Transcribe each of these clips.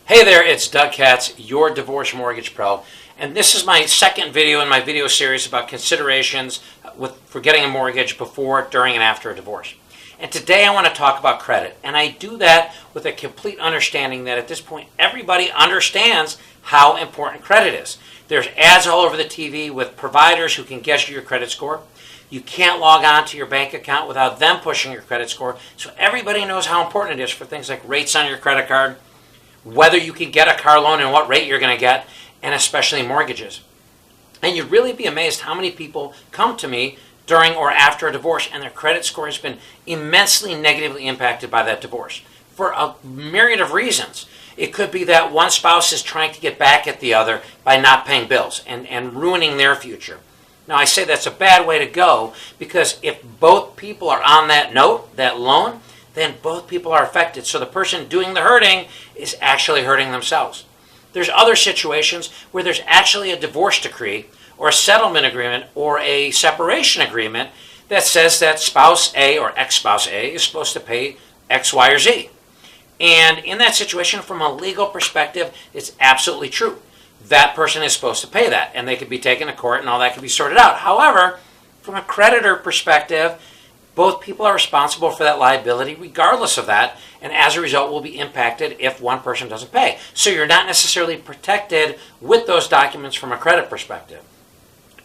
Hey there, it's Doug Katz, your Divorce Mortgage Pro, and this is my second video in my video series about considerations for getting a mortgage before, during, and after a divorce. And today I want to talk about credit, and I do that with a complete understanding that at this point everybody understands how important credit is. There's ads all over the TV with providers who can guess your credit score. You can't log on to your bank account without them pushing your credit score, so everybody knows how important it is for things like rates on your credit card, whether you can get a car loan and what rate you're going to get, and especially mortgages. And you'd really be amazed how many people come to me during or after a divorce and their credit score has been immensely negatively impacted by that divorce for a myriad of reasons. It could be that one spouse is trying to get back at the other by not paying bills and ruining their future. Now I say that's a bad way to go because if both people are on that note, that loan, then both people are affected. So the person doing the hurting is actually hurting themselves. There's other situations where there's actually a divorce decree or a settlement agreement or a separation agreement that says that spouse A or ex-spouse A is supposed to pay X, Y, or Z. And in that situation, from a legal perspective, it's absolutely true. That person is supposed to pay that, and they could be taken to court and all that could be sorted out. However, from a creditor perspective, both people are responsible for that liability regardless of that, and as a result will be impacted if one person doesn't pay. So you're not necessarily protected with those documents from a credit perspective.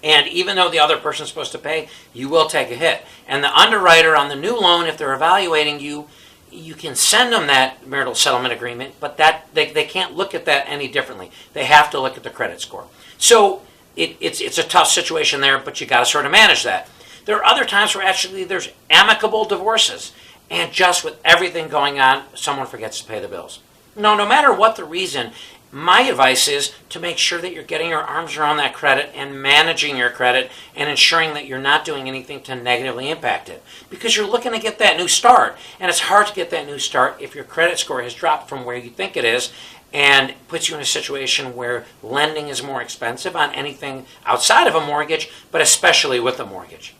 And even though the other person is supposed to pay, you will take a hit. And the underwriter on the new loan, if they're evaluating you, you can send them that marital settlement agreement, but that they can't look at that any differently. They have to look at the credit score. So it's a tough situation there, but you got to sort of manage that. There are other times where actually there's amicable divorces, and just with everything going on, someone forgets to pay the bills. No matter what the reason, my advice is to make sure that you're getting your arms around that credit and managing your credit and ensuring that you're not doing anything to negatively impact it. Because you're looking to get that new start, and it's hard to get that new start if your credit score has dropped from where you think it is and puts you in a situation where lending is more expensive on anything outside of a mortgage, but especially with a mortgage.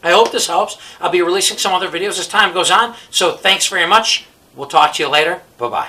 I hope this helps. I'll be releasing some other videos as time goes on, so thanks very much. We'll talk to you later. Bye-bye.